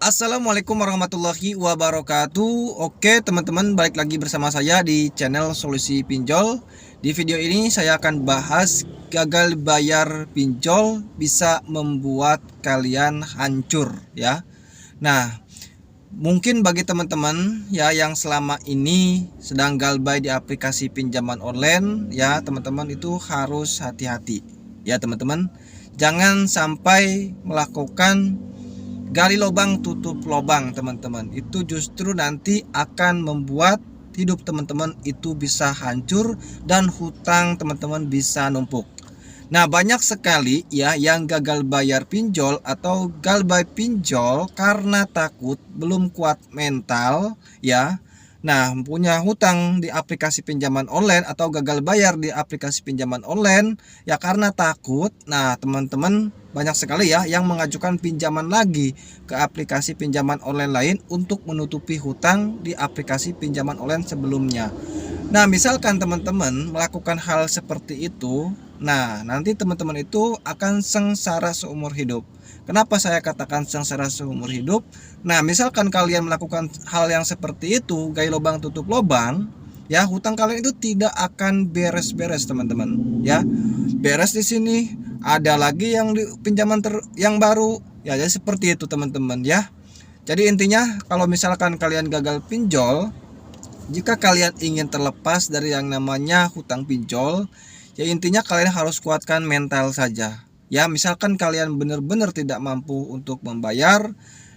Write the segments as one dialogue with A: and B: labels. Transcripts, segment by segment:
A: Assalamualaikum warahmatullahi wabarakatuh. Oke teman-teman, balik lagi bersama saya di channel Solusi Pinjol. Di video ini saya akan bahas gagal bayar pinjol bisa membuat kalian hancur ya. Nah, mungkin bagi teman-teman ya yang selama ini sedang galbay di aplikasi pinjaman online ya, teman-teman itu harus hati-hati ya teman-teman. Jangan sampai melakukan gali lubang tutup lubang teman-teman. Itu justru nanti akan membuat hidup teman-teman itu bisa hancur dan hutang teman-teman bisa numpuk. Nah, banyak sekali ya yang gagal bayar pinjol atau galbay pinjol karena takut, belum kuat mental ya. Nah, punya hutang di aplikasi pinjaman online atau gagal bayar di aplikasi pinjaman online ya karena takut. Nah, teman-teman banyak sekali ya yang mengajukan pinjaman lagi ke aplikasi pinjaman online lain untuk menutupi hutang di aplikasi pinjaman online sebelumnya. Nah, misalkan teman-teman melakukan hal seperti itu, nah nanti teman-teman itu akan sengsara seumur hidup. Kenapa saya katakan sengsara seumur hidup? Nah, misalkan kalian melakukan hal yang seperti itu, gali lubang tutup lubang, ya hutang kalian itu tidak akan beres-beres teman-teman. Ya, beres di sini, ada lagi yang di pinjaman yang baru. Ya, jadi seperti itu teman-teman ya. Jadi intinya kalau misalkan kalian gagal pinjol, jika kalian ingin terlepas dari yang namanya hutang pinjol, ya intinya kalian harus kuatkan mental saja. Ya, misalkan kalian benar-benar tidak mampu untuk membayar,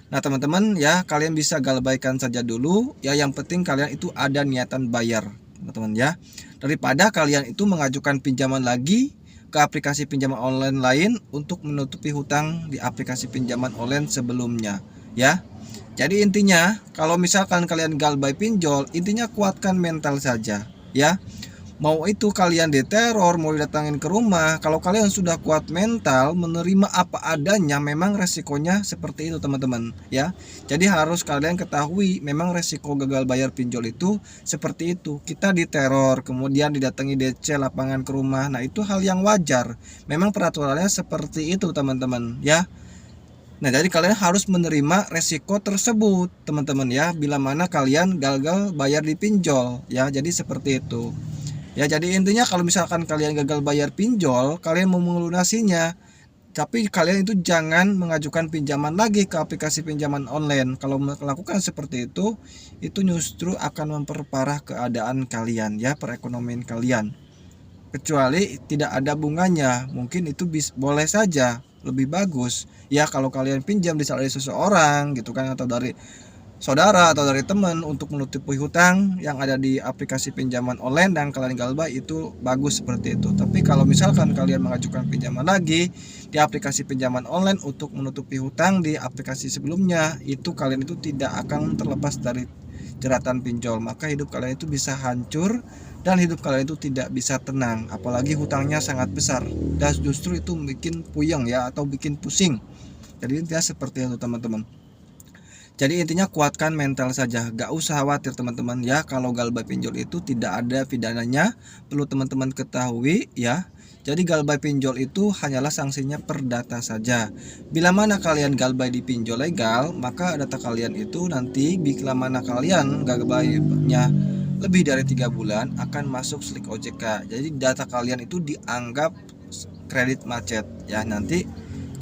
A: nah teman-teman ya kalian bisa galbaikan saja dulu. Ya, yang penting kalian itu ada niatan bayar, teman-teman ya. Daripada kalian itu mengajukan pinjaman lagi ke aplikasi pinjaman online lain untuk menutupi hutang di aplikasi pinjaman online sebelumnya, ya. Jadi intinya kalau misalkan kalian galbay pinjol, intinya kuatkan mental saja ya. Mau itu kalian diteror, mau didatangin ke rumah, kalau kalian sudah kuat mental menerima apa adanya, memang resikonya seperti itu teman-teman ya. Jadi harus kalian ketahui memang resiko gagal bayar pinjol itu seperti itu. Kita diteror, kemudian didatangi DC lapangan ke rumah. Nah, itu hal yang wajar. Memang peraturannya seperti itu teman-teman ya. Nah, jadi kalian harus menerima resiko tersebut, teman-teman ya, bila mana kalian gagal bayar di pinjol ya. Jadi seperti itu. Ya, jadi intinya kalau misalkan kalian gagal bayar pinjol, kalian mau melunasinya, tapi kalian itu jangan mengajukan pinjaman lagi ke aplikasi pinjaman online. Kalau melakukan seperti itu justru akan memperparah keadaan kalian ya, perekonomian kalian. Kecuali tidak ada bunganya, mungkin itu boleh saja lebih bagus ya kalau kalian pinjam di dari seseorang gitu kan, atau dari saudara atau dari teman untuk menutupi hutang yang ada di aplikasi pinjaman online dan kalian galbay, itu bagus seperti itu. Tapi kalau misalkan kalian mengajukan pinjaman lagi di aplikasi pinjaman online untuk menutupi hutang di aplikasi sebelumnya, itu kalian itu tidak akan terlepas dari jeratan pinjol, maka hidup kalian itu bisa hancur dan hidup kalian itu tidak bisa tenang, apalagi hutangnya sangat besar dan justru itu bikin puyeng ya atau bikin pusing. Jadi intinya seperti itu teman-teman. Jadi intinya kuatkan mental saja, gak usah khawatir teman-teman ya. Kalau galbay pinjol itu tidak ada pidananya, perlu teman-teman ketahui ya. Jadi galbay pinjol itu hanyalah sanksinya perdata saja. Bila mana kalian galbay di pinjol legal, maka data kalian itu nanti bila mana kalian galbaynya lebih dari 3 bulan akan masuk slik OJK. Jadi data kalian itu dianggap kredit macet ya. Nanti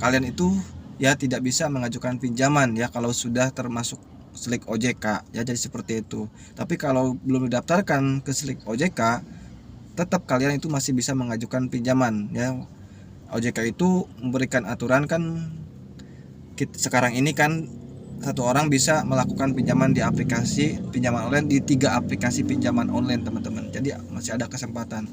A: kalian itu ya tidak bisa mengajukan pinjaman ya kalau sudah termasuk slik OJK ya. Jadi seperti itu. Tapi kalau belum didaftarkan ke slik OJK, tetap kalian itu masih bisa mengajukan pinjaman ya. OJK itu memberikan aturan kan, sekarang ini kan satu orang bisa melakukan pinjaman di aplikasi pinjaman online di 3 aplikasi pinjaman online teman-teman. Jadi masih ada kesempatan.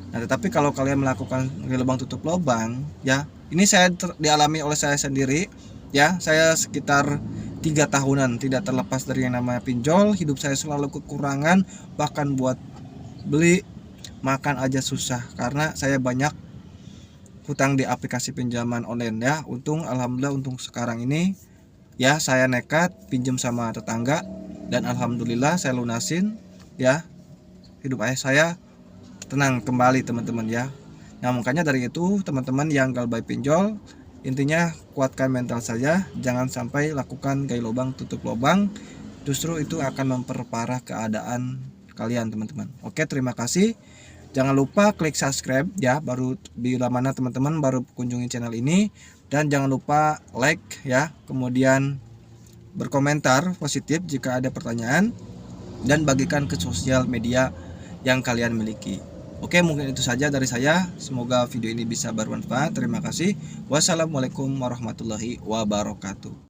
A: Nah, tetapi kalau kalian melakukan lubang tutup lubang ya, ini saya dialami oleh saya sendiri ya. Saya sekitar 3 tahunan tidak terlepas dari yang namanya pinjol. Hidup saya selalu kekurangan, bahkan buat beli makan aja susah karena saya banyak hutang di aplikasi pinjaman online ya. Alhamdulillah untung sekarang ini ya saya nekat pinjam sama tetangga dan alhamdulillah saya lunasin ya. Hidup ayah saya tenang kembali teman-teman ya. Nah, makanya dari itu teman-teman yang galbay pinjol Intinya kuatkan mental saja, jangan sampai lakukan gali lubang tutup lubang, justru itu akan memperparah keadaan kalian teman-teman. Oke, terima kasih. Jangan lupa klik subscribe ya, baru bila mana teman-teman baru kunjungi channel ini, dan jangan lupa like ya, kemudian berkomentar positif jika ada pertanyaan, dan bagikan ke sosial media yang kalian miliki. Oke, mungkin itu saja dari saya. Semoga video ini bisa bermanfaat. Terima kasih. Wassalamualaikum warahmatullahi wabarakatuh.